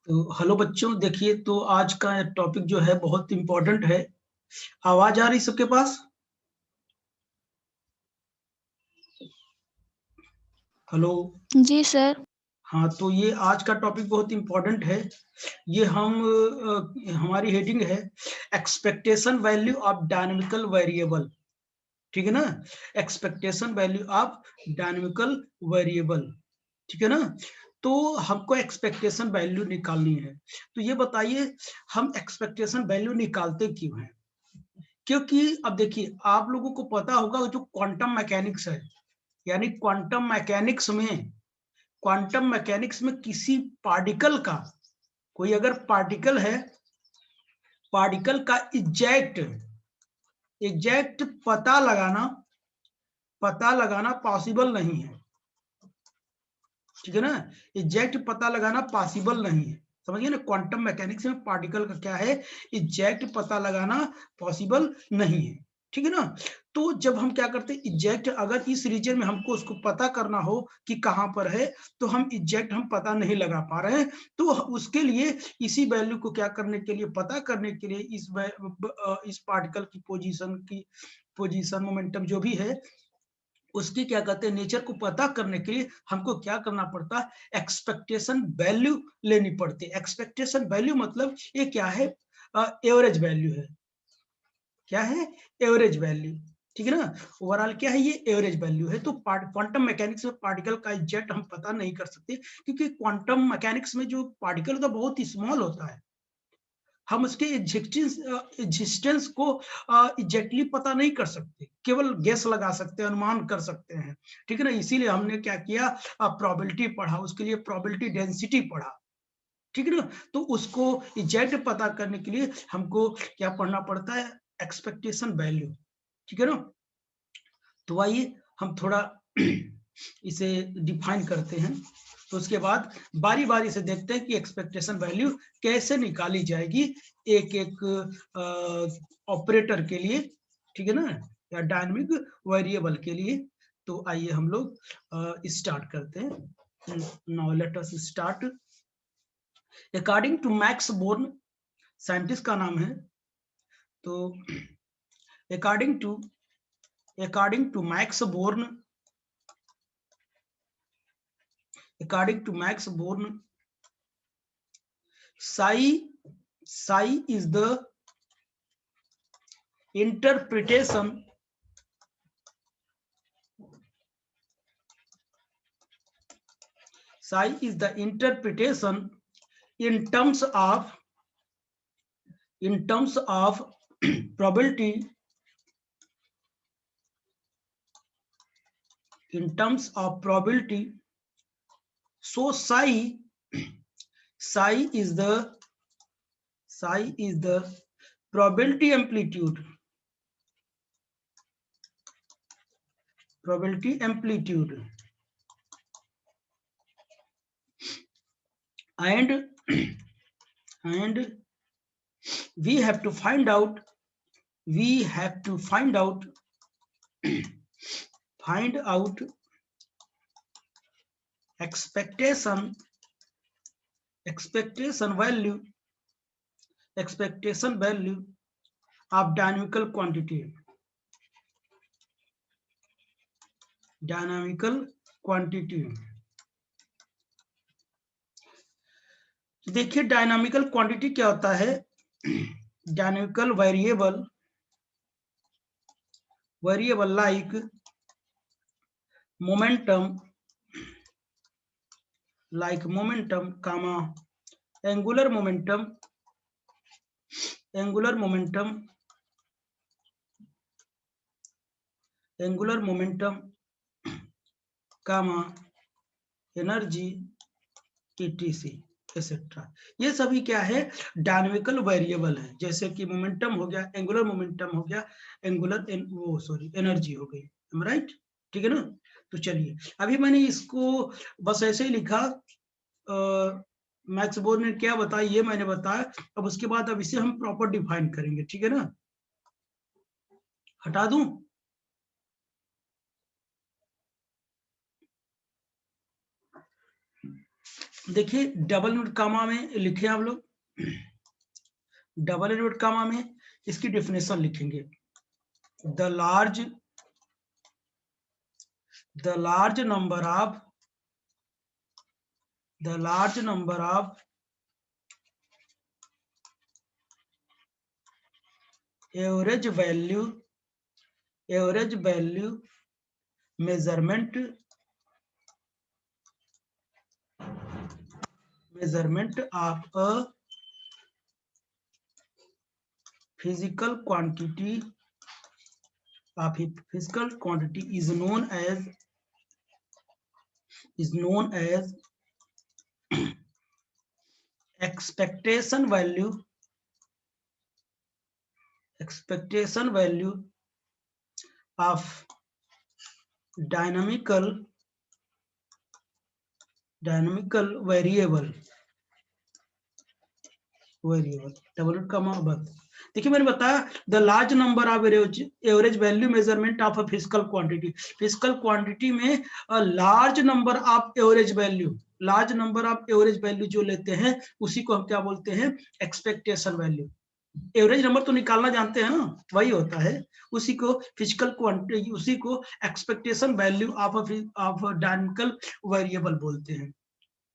तो हेलो बच्चों, देखिए तो आज का टॉपिक जो है बहुत इम्पोर्टेंट है। आवाज आ रही सबके पास? हेलो। जी सर। हाँ, तो ये आज का टॉपिक बहुत इम्पोर्टेंट है। ये हमारी हेडिंग है expectation value of dynamical variable. ठीक है ना? Expectation value of dynamical variable. ठीक है ना? तो हमको एक्सपेक्टेशन वैल्यू निकालनी है। तो ये बताइए, हम एक्सपेक्टेशन वैल्यू निकालते क्यों हैं? क्योंकि अब देखिए, आप लोगों को पता होगा जो क्वांटम मैकेनिक्स है, यानी क्वांटम मैकेनिक्स में किसी पार्टिकल का, कोई अगर पार्टिकल है, पार्टिकल का एग्जैक्ट पता लगाना पॉसिबल नहीं है। ठीक है ना? एग्जैक्ट पता लगाना पॉसिबल नहीं है। समझिए ना, क्वांटम मैकेनिक्स में पार्टिकल का क्या है, एग्जैक्ट पता लगाना पॉसिबल नहीं है। ठीक है ना? तो जब हम क्या करते हैं, एग्जैक्ट अगर इस रीजन में हमको उसको पता करना हो कि कहां पर है, तो हम एग्जैक्ट पता नहीं लगा पा रहे हैं। तो उसके लिए इसी वैल्यू को क्या करने के लिए, पता करने के लिए इस पार्टिकल की पोजीशन मोमेंटम जो भी है, उसकी क्या कहते हैं, नेचर को पता करने के लिए हमको क्या करना पड़ता है, एक्सपेक्टेशन वैल्यू लेनी पड़ती है। एक्सपेक्टेशन वैल्यू मतलब ये क्या है, एवरेज वैल्यू है। क्या है? Average value. ठीक है ना? ओवरऑल क्या है, ये एवरेज वैल्यू है। तो क्वांटम मैकेनिक्स में पार्टिकल का एग्जैक्ट हम पता नहीं कर सकते, क्योंकि क्वांटम मैकेनिक्स में जो पार्टिकल होता है बहुत ही स्मॉल होता है। हम उसके एग्जिस्टेंस को एग्जैक्टली पता नहीं कर सकते, केवल गेस लगा सकते हैं, अनुमान कर सकते हैं। ठीक है ना? इसीलिए हमने क्या किया, प्रोबेबिलिटी पढ़ा, उसके लिए प्रोबेबिलिटी डेंसिटी पढ़ा। ठीक है ना? तो उसको एग्जैक्ट पता करने के लिए हमको क्या पढ़ना पड़ता है, एक्सपेक्टेशन वैल्यू। ठीक है ना? तो आइए हम थोड़ा इसे डिफाइन करते हैं। तो उसके बाद बारी बारी से देखते हैं कि एक्सपेक्टेशन वैल्यू कैसे निकाली जाएगी एक एक ऑपरेटर के लिए। ठीक है ना? या डायनामिक वेरिएबल के लिए। तो आइए हम लोग स्टार्ट करते हैं। Now let us start. According to Max Born, scientist का नाम है। तो according to Max Born, psi is the interpretation in terms of probability, so psi is the probability amplitude, and we have to find out expectation value of dynamical quantity. देखिए, dynamical quantity क्या होता है। Dynamical variable like momentum कामा angular momentum कामा energy etc etcetera, ये सभी क्या है, dynamical variable है। जैसे कि मोमेंटम हो गया, एंगुलर मोमेंटम हो गया, एनर्जी हो गई। राइट? ठीक है ना? तो चलिए, अभी मैंने इसको बस ऐसे ही लिखा, मैक्स बोर्न ने क्या बताया ये मैंने बताया। अब उसके बाद अब इसे हम प्रॉपर डिफाइन करेंगे। ठीक है ना? हटा दूं? देखिए डबल इनवर्ट कामा में लिखे आप लोग, डबल इनवर्ट कामा में इसकी डेफिनेशन लिखेंगे, the large number of average value measurement of a physical quantity is known as expectation value of dynamical variable double comma बंद। देखिए मैंने बताया the large number of average value measurement of a physical quantity में large number of average value जो लेते हैं उसी को हम क्या बोलते हैं, एक्सपेक्टेशन वैल्यू। एवरेज नंबर तो निकालना जानते हैं ना, वही होता है, उसी को फिजिकल क्वांटिटी, उसी को expectation value of dynamical variable बोलते हैं,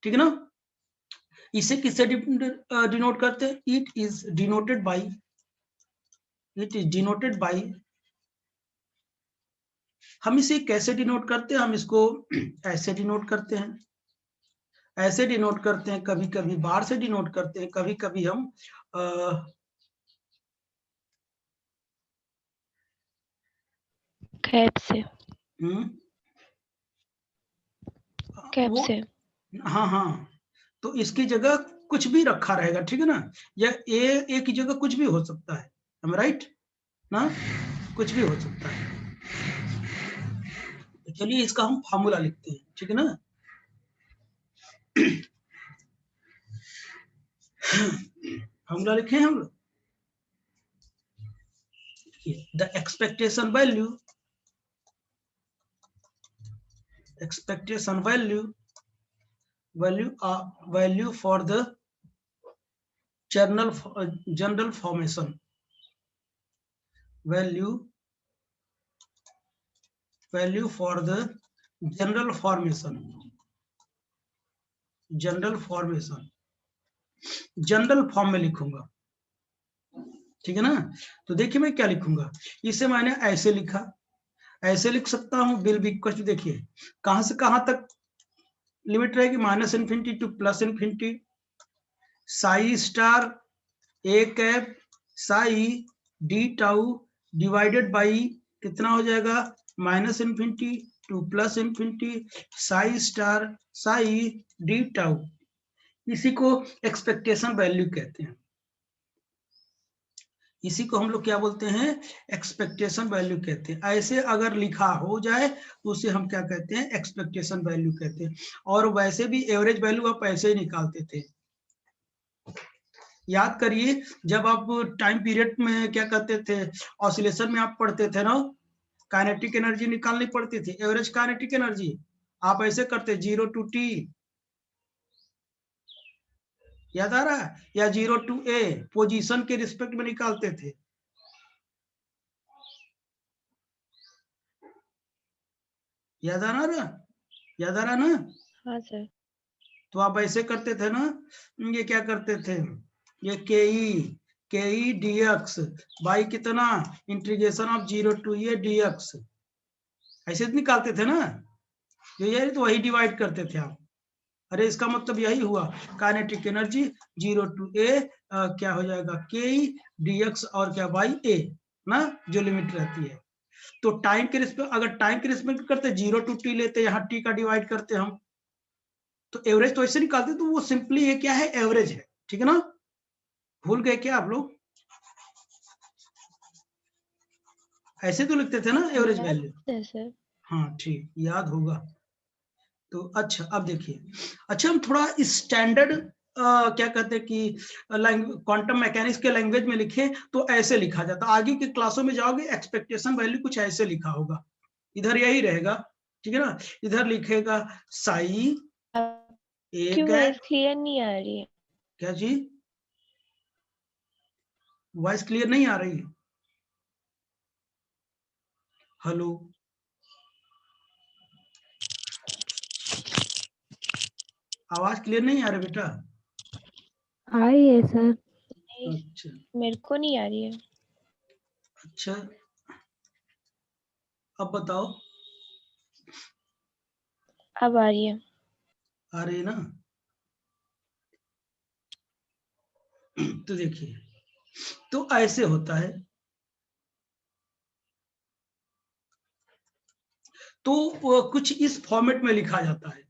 ठीक है ना। इसे किससे डिनोट करते हैं, इट इज डिनोटेड बाय हम इसे कैसे डिनोट करते हैं, हम इसको ऐसे डिनोट करते हैं, कभी कभी बार से डिनोट करते हैं, कभी कभी हम कैप से हाँ, तो इसकी जगह कुछ भी रखा रहेगा, ठीक है ना, या ए की जगह कुछ भी हो सकता है, हम राइट ना, कुछ भी हो सकता है। तो चलिए इसका हम फार्मूला लिखते हैं, ठीक है ना। फार्मूला लिखे हैं हम लोग, the expectation value for the general formation value for the general formation general form में लिखूंगा, ठीक है ना। तो देखिए मैं क्या लिखूंगा, इसे मैंने ऐसे लिखा, ऐसे लिख सकता हूं, विल बी इक्वल टू, देखिए कहां से कहां तक लिमिट रहेगी, -∞ to +∞, psi star a cap psi d tau divided by कितना हो जाएगा, -∞ to +∞, psi star psi d tau, इसी को एक्सपेक्टेशन वैल्यू कहते हैं, इसी को हम लोग क्या बोलते हैं, एक्सपेक्टेशन वैल्यू कहते हैं। ऐसे अगर लिखा हो जाए तो उसे हम क्या कहते हैं, एक्सपेक्टेशन वैल्यू कहते हैं। और वैसे भी एवरेज वैल्यू आप ऐसे ही निकालते थे, याद करिए जब आप टाइम पीरियड में क्या कहते थे, ऑसिलेशन में आप पढ़ते थे ना, काइनेटिक एनर्जी निकालनी पड़ती थी, एवरेज काइनेटिक एनर्जी, आप ऐसे करते 0 to t, याद आ रहा है, या 0 to a पोजीशन के रिस्पेक्ट में निकालते थे, याद आ रहा ना। हाँ सर। तो आप ऐसे करते थे ना, ये क्या करते थे, ये के ई dx बाई कितना, integration of 0 to a dx, ऐसे निकालते थे ना, ये तो वही डिवाइड करते थे आप। अरे इसका मतलब यही हुआ, काइनेटिक एनर्जी 0 to a क्या हो जाएगा, के ई dx और क्या बाई a ना, जो लिमिट रहती है। तो टाइम के रिस्पेक्ट, अगर टाइम के रिस्पेक्ट करते 0 to t लेते, यहाँ t का डिवाइड करते हम, तो एवरेज तो ऐसे निकालते, तो वो सिंपली ये क्या है, एवरेज है, ठीक है ना। भूल गए क्या आप लोग, ऐसे तो लिखते थे ना एवरेज वैल्यू, हाँ ठीक, याद होगा। तो अच्छा अब देखिए, अच्छा हम थोड़ा स्टैंडर्ड क्या कहते हैं कि क्वांटम मैकेनिक्स के लैंग्वेज में लिखे तो ऐसे लिखा जाता, आगे की क्लासों में जाओगे एक्सपेक्टेशन वैल्यू कुछ ऐसे लिखा होगा, इधर यही रहेगा, ठीक है ना, इधर लिखेगा साई ए क्यों कैट, क्लियर नहीं आ रही है? क्या चीज, वॉइस क्लियर नहीं आ रही है? हेलो, आवाज क्लियर नहीं आ रही बेटा? आ रही है सर। अच्छा मेरे को नहीं आ रही है। अच्छा, अब बताओ, अब आ रही है। आ रही है ना? तो देखिए, तो ऐसे होता है, तो कुछ इस फॉर्मेट में लिखा जाता है,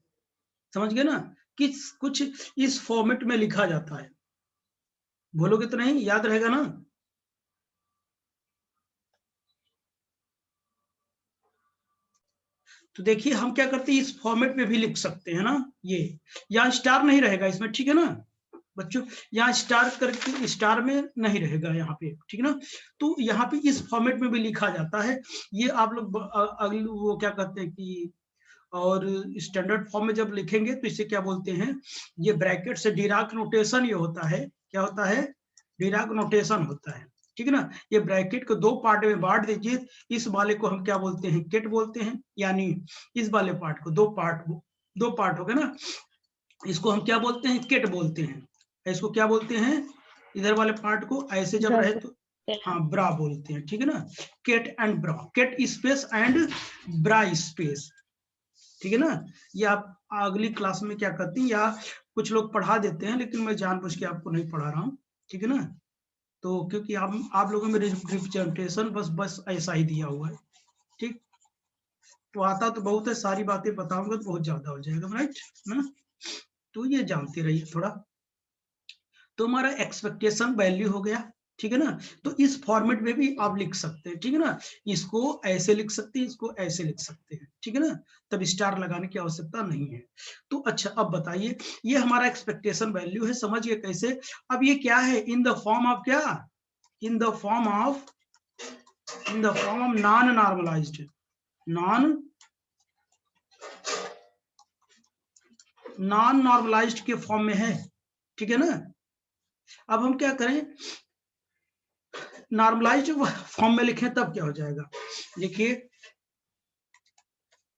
समझ गए ना, कि कुछ इस फॉर्मेट में लिखा जाता है। बोलोगे तो नहीं, याद रहेगा ना? तो देखिए हम क्या करते हैं, इस फॉर्मेट में भी लिख सकते हैं ना, ये यहाँ स्टार नहीं रहेगा इसमें, ठीक है ना बच्चों, यहाँ स्टार करके स्टार में नहीं रहेगा यहाँ पे, ठीक है ना। तो यहाँ पे इस फॉर्मेट में भी लिखा जाता है, ये आप लोग अगले वो क्या कहते हैं कि, और स्टैंडर्ड फॉर्म में जब लिखेंगे तो इसे क्या बोलते हैं, ये ब्रैकेट से डिराक नोटेशन ये होता है, क्या होता है, डिराक नोटेशन होता है, ठीक है ना। ये ब्रैकेट को दो पार्ट में बांट दीजिए, इस वाले को हम क्या बोलते हैं, केट बोलते हैं, यानी इस वाले पार्ट को दो पार्ट हो गए ना, इसको हम क्या बोलते हैं, केट बोलते हैं। इसको क्या बोलते हैं, इधर वाले पार्ट को ऐसे जब रहे तो हाँ ब्रा बोलते हैं, ठीक है ना। Ket and bra, ket space and bra space, ठीक है ना। ये आप अगली क्लास में क्या करती हैं, या कुछ लोग पढ़ा देते हैं, लेकिन मैं जानबूझ के आपको नहीं पढ़ा रहा हूँ, ठीक है ना। तो क्योंकि आप लोगों में रिप्रेजेंटेशन बस ऐसा ही दिया हुआ है, ठीक। तो आता तो बहुत है, सारी बातें बताऊंगा तो बहुत ज्यादा हो जाएगा, राइट ना। तो ये जानते रहिए थोड़ा। तो हमारा एक्सपेक्टेशन वैल्यू हो गया, ठीक है ना। तो इस फॉर्मेट में भी आप लिख सकते हैं, ठीक है ना। इसको ऐसे लिख सकते हैं, इसको ऐसे लिख सकते हैं, ठीक है ना। तब स्टार लगाने की आवश्यकता नहीं है। तो अच्छा अब बताइए, ये हमारा एक्सपेक्टेशन वैल्यू है, समझिए कैसे। अब ये क्या है, इन द फॉर्म ऑफ क्या, in the form of non normalized, non normalized के फॉर्म में है, ठीक है ना। अब हम क्या करें, नॉर्मलाइज्ड फॉर्म में लिखें तब क्या हो जाएगा, देखिए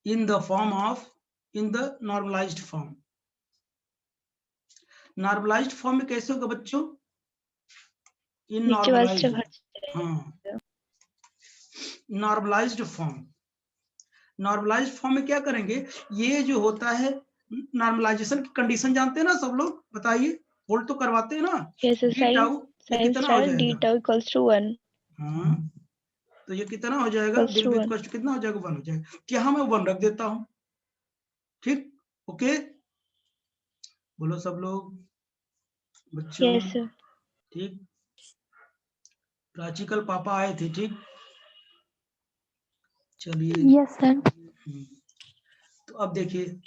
in the form of, in the normalized form, normalized form में कैसे होगा बच्चों, इन नीचे वाले से नॉर्मलाइज्ड, हाँ नॉर्मलाइज्ड फॉर्म, नॉर्मलाइज्ड फॉर्म में क्या करेंगे, ये जो होता है नॉर्मलाइजेशन की कंडीशन जानते हैं ना सब लोग, बताइए, होल्ड तो करवाते हैं ना, डी टाउ, ये कितना हो डी जाएगा, टाउ इक्वल्स टू 1, हाँ तो ये कितना हो जाएगा, दिल विद कॉस्ट कितना हो जाएगा, 1 हो जाएगा, यहाँ मैं 1 रख देता हूँ, ठीक, ओके, बोलो सब लोग बच्चों, यस सर। ठीक। प्राची कल पापा आए थे, ठीक, चलिए यस सर। तो अब देखिए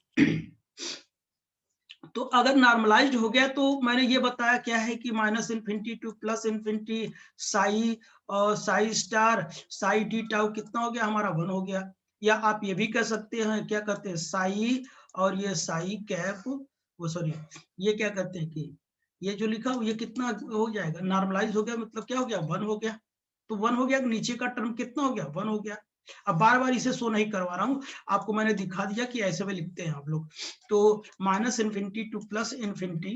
तो अगर नॉर्मलाइज्ड हो गया तो मैंने ये बताया क्या है कि minus infinity to plus infinity psi और psi star psi d tau कितना हो गया हमारा, 1 हो गया। या आप ये भी कह सकते हैं, क्या कहते हैं, साई और ये साई कैप, वो सॉरी ये क्या कहते हैं कि ये जो लिखा ये कितना हो जाएगा, नॉर्मलाइज हो गया, मतलब क्या हो गया, 1 हो गया। तो 1 हो गया, नीचे का टर्म कितना हो गया, 1 हो गया। अब बार बार इसे शो नहीं करवा रहा हूं, आपको मैंने दिखा दिया कि ऐसे में लिखते हैं आप लोग। तो minus infinity to plus infinity,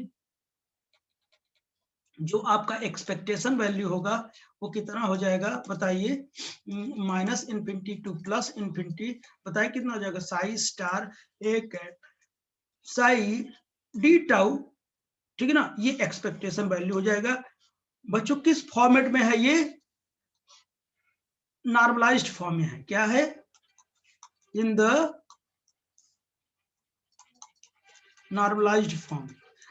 जो आपका एक्सपेक्टेशन वैल्यू होगा वो कितना हो जाएगा बताइए, minus infinity to plus infinity, बताइए कितना हो जाएगा, साई स्टार ए कैट साई डी टाउ, ठीक है ना। ये एक्सपेक्टेशन वैल्यू हो जाएगा। बच्चों किस फॉर्मेट में है ये, नॉर्मलाइज्ड फॉर्म में है, क्या है, इन द नॉर्मलाइज्ड फॉर्म।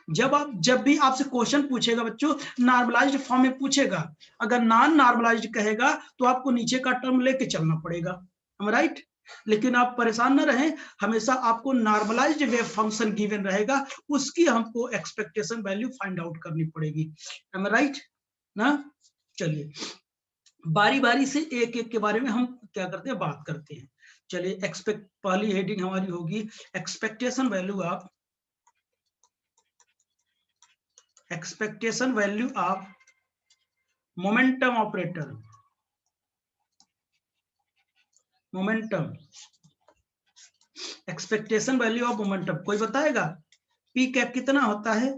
जब भी आपसे क्वेश्चन पूछेगा बच्चों, नॉर्मलाइज्ड फॉर्म में पूछेगा, अगर नॉन नॉर्मलाइज्ड कहेगा तो आपको नीचे का टर्म लेके चलना पड़ेगा, राइट। लेकिन आप परेशान न रहें, हमेशा आपको नॉर्मलाइज्ड वेव फंक्शन गिवन रहेगा, उसकी हमको एक्सपेक्टेशन वैल्यू फाइंड आउट करनी पड़ेगी, राइट ना। चलिए बारी बारी से एक एक के बारे में हम क्या करते हैं, बात करते हैं। चलिए पहली हेडिंग हमारी होगी expectation value of expectation value of momentum operator, momentum, expectation value of momentum कोई बताएगा? पी कैप कितना होता है?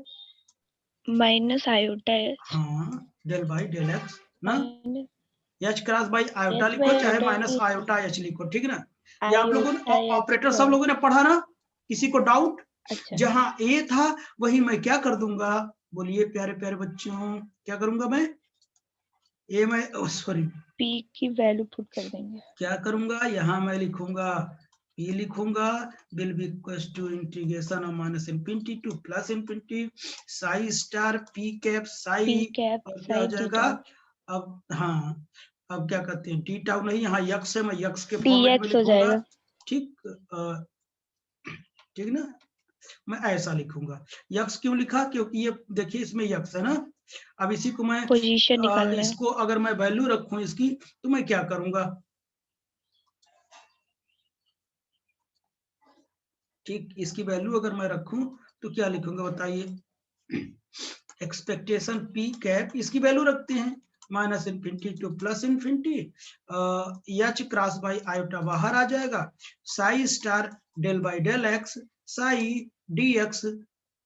Minus iota H. हाँ, डेल बाई डेल एक्स ना, minus H cross by iota H लिखो बाई चाहे iota minus H. Iota H लिखो, ठीक ना। ये आप लोगों ने आयोटा एच ऑपरेटर सब क्रॉस। लोगों ने पढ़ा ना? किसी को डाउट? अच्छा, जहां ए था वही मैं क्या कर दूंगा, बोलिए प्यारे प्यारे बच्चों, क्या करूंगा मैं? ए मैं सॉरी पी की वैल्यू पुट कर देंगे। क्या करूंगा, यहाँ मैं लिखूंगा पी लिखूंगा, will be equals to integration of minus infinity to plus infinity psi star P cap psi, P cap और क्या हो साई डी जाएगा टाउ। अब? हाँ, अब क्या कहते हैं, डी टाउ नहीं, यहाँ यक्स है, मैं यक्स के डी फॉर्मेट में एक्स हो लिखूंगा, जाएगा। ठीक ठीक ना, मैं ऐसा लिखूंगा। यक्स क्यों लिखा? क्योंकि ये देखिए इसमें यक्स है ना। अब इसी को मैं पोजीशन निकालना है। इसको अगर मैं वैल्यू रखूं इसकी, तो मैं क्या करूंगा, ठीक, इसकी वैल्यू अगर मैं रखूं तो क्या लिखूंगा बताइए? एक्सपेक्टेशन पी कैप, इसकी वैल्यू रखते हैं minus infinity to plus infinity, h cross by iota बाहर आ जाएगा, psi star del by del x psi d x,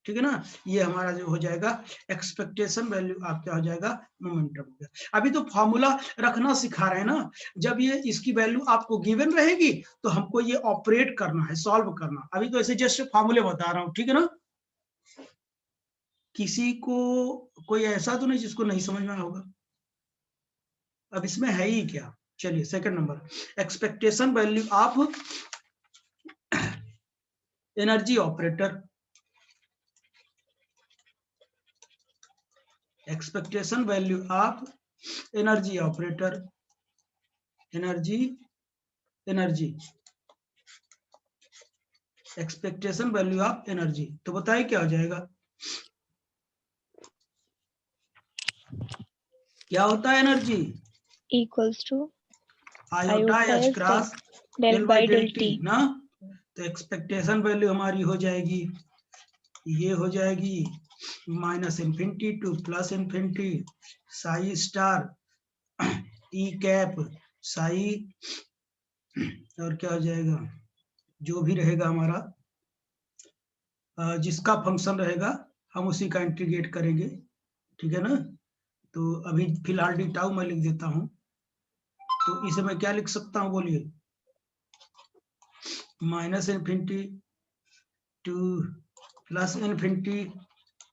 ठीक है ना। ये हमारा जो हो जाएगा एक्सपेक्टेशन वैल्यू आप क्या हो जाएगा, मोमेंटम हो गया। अभी तो फॉर्मूला रखना सिखा रहे हैं ना, जब ये इसकी वैल्यू आपको गिवन रहेगी तो हमको ये ऑपरेट करना है, सॉल्व करना। अभी तो ऐसे जस्ट फॉर्मूले बता रहा हूँ, ठीक है ना। किसी को कोई ऐसा तो नहीं जिसको नहीं समझ में आया होगा? अब इसमें है ही क्या, चलिए second number, expectation value of energy operator, expectation value of energy operator, energy energy expectation value of energy, तो बताइए क्या हो जाएगा, क्या होता है energy? Equals to iota h cross del by by del del t t. ना। तो एक्सपेक्टेशन वैल्यू हमारी हो जाएगी, ये हो जाएगी minus infinity to plus infinity psi star E cap psi, और क्या हो जाएगा, जो भी रहेगा हमारा, जिसका फंक्शन रहेगा हम उसी का इंटीग्रेट करेंगे, ठीक है ना। तो अभी फिलहाल डी टाउ मैं लिख देता हूं, तो इसे मैं क्या लिख सकता हूं बोलिए, minus infinity to plus infinity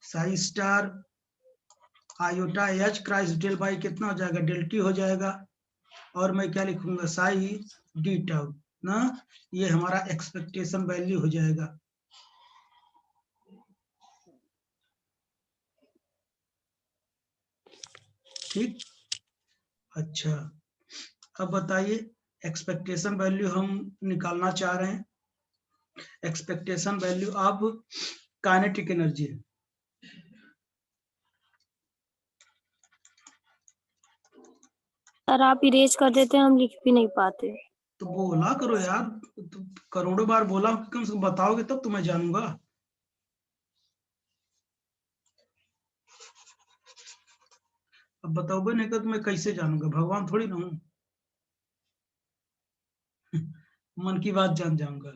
psi star iota h cross del by कितना हो जाएगा, डेल टी हो जाएगा, और मैं क्या लिखूंगा, साई डी टाउ ना। ये हमारा एक्सपेक्टेशन वैल्यू हो जाएगा, ठीक। अच्छा, अब बताइए एक्सपेक्टेशन वैल्यू हम निकालना चाह रहे हैं, expectation value of kinetic energy, sir आप इरेज कर देते हैं, हम लिख भी नहीं पाते। तो बोला करो यार, तो करोड़ों बार बोला, कम से कम बताओगे तब तो मैं जानूंगा। अब बताओगे नहीं तो मैं कैसे जानूंगा, भगवान थोड़ी ना हूं। मन की बात जान जाऊंगा।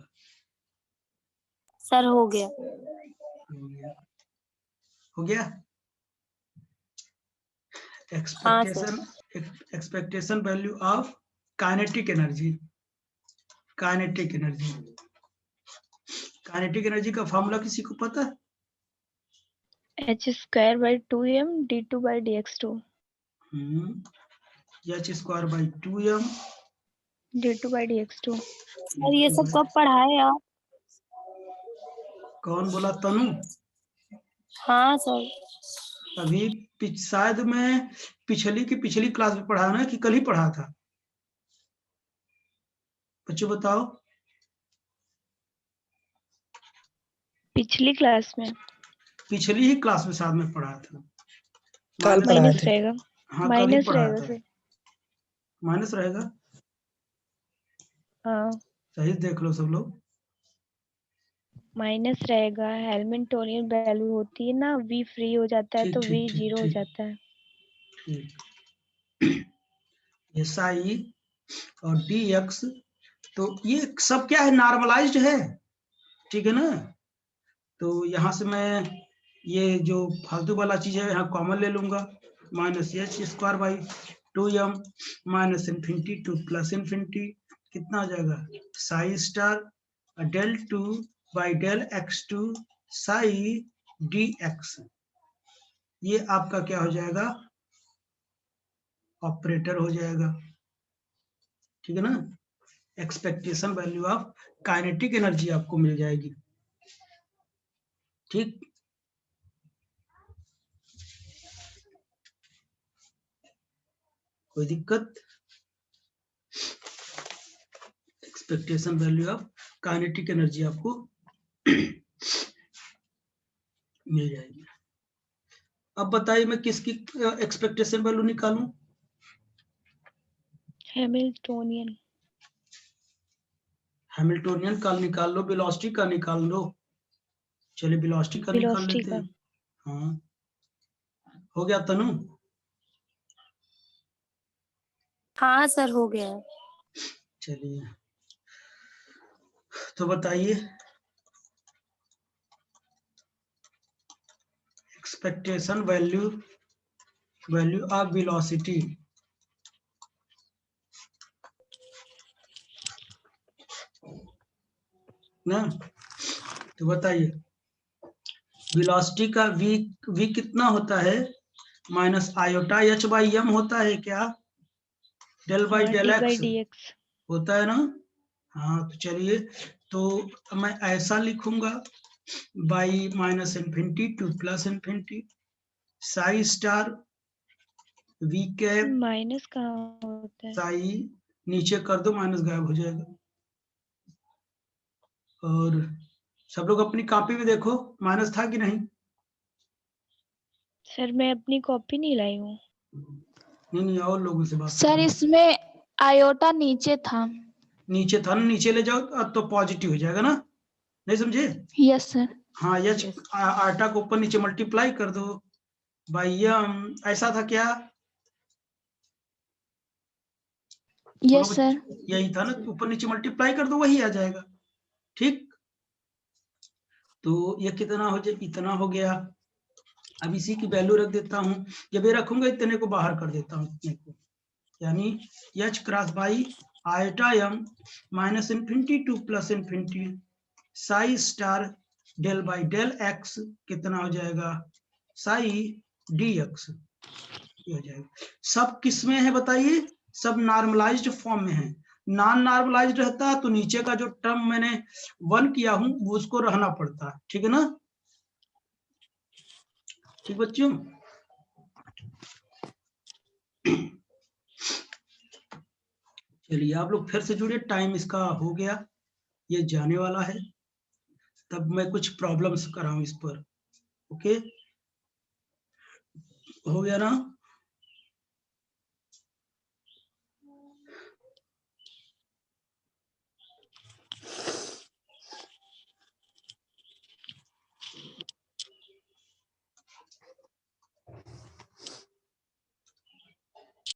सर हो गया। हो गया। हाँ sir. Expectation value of kinetic energy, kinetic energy, kinetic energy का फॉर्मूला किसी को पता है? H square by 2m d2 by dx2 H square by 2m d2 by dx2। Sir ये सब कब पढ़ाए आप? कौन बोला, तनु? हाँ सर। अभी शायद मैं पिछली क्लास में पढ़ा ना, कि कल ही पढ़ा था, बच्चों बताओ। पिछली क्लास में पिछली ही क्लास में शायद मैं पढ़ा था, कल पढ़ाए माइनस थे। रहेगा। हाँ कल ही माइनस पढ़ा रहेगा था, सर। माइनस रहेगा, हाँ सही देख लो सब लोग। माइनस रहेगा, हैमिल्टोनियन वैल्यू होती है ना, v फ्री हो जाता है ठीक तो v ठीक ठीक 0 हो ठीक जाता है। ठीक। ये साई और dx, तो ये सब क्या है, नॉर्मलाइज्ड है, ठीक है ना। तो यहाँ से मैं ये जो फालतू वाला चीज है यहाँ कॉमन ले लूंगा, minus h square by 2m minus infinity to plus infinity, कितना आ जाएगा, psi star del 2 by del x2 psi dx। ये आपका क्या हो जाएगा, ऑपरेटर हो जाएगा, ठीक है ना। Expectation value of kinetic energy आपको मिल जाएगी, ठीक। कोई दिक्कत, expectation value of kinetic energy आपको मिल जाएगी। अब बताइए मैं किसकी एक्सपेक्टेशन वैल्यू निकालूं, हैमिल्टोनियन। हैमिल्टोनियन का निकाल लो, वेलोसिटी का निकाल लो, चलिए वेलोसिटी का निकाल वेलोसिटी लेते का। हैं। हाँ हो गया तनु, हाँ सर हो गया है। चलिए तो बताइए एक्सपेक्टेशन वैल्यू ऑफ वेलोसिटी ना, तो बताइए वेलोसिटी का v कितना होता है, minus iota h by m होता है क्या, del by del d by x dx। होता है ना। हाँ तो चलिए, तो मैं ऐसा लिखूंगा, by minus infinity to plus infinity psi star V cap minus कहाँ होता है? साई, नीचे कर दो माइनस गायब हो जाएगा। और सब लोग अपनी कॉपी में देखो माइनस था कि नहीं, सर मैं अपनी कॉपी नहीं लाई हूँ। नहीं और लोगों से बात सर करो। इसमें आयोटा नीचे था। नीचे था ना, नीचे ले जाओ अब तो पॉजिटिव हो जाएगा ना, नहीं समझे। Yes sir. हाँ यच आटा को ऊपर नीचे मल्टीप्लाई कर दो बाई एम, ऐसा था क्या, यस सर। यही था ना, ऊपर नीचे मल्टीप्लाई कर दो वही आ जाएगा, ठीक। तो ये कितना हो जाए, इतना हो गया। अब इसी की वैल्यू रख देता हूँ, जब ये रखूंगा इतने को बाहर कर देता हूँ, इतने को, यानी h cross by iota m minus infinity to plus infinity psi star del by del x, कितना हो जाएगा, साई डी एक्स हो जाएगा। सब किस में है बताइए, सब नॉर्मलाइज्ड फॉर्म में है। नॉन नॉर्मलाइज्ड रहता तो नीचे का जो टर्म मैंने 1 किया हूं वो उसको रहना पड़ता, ठीक है ना, ठीक बच्चों। चलिए आप लोग फिर से जुड़े, टाइम इसका हो गया, ये जाने वाला है, तब मैं कुछ प्रॉब्लम्स कराऊं इस पर, ओके हो गया ना।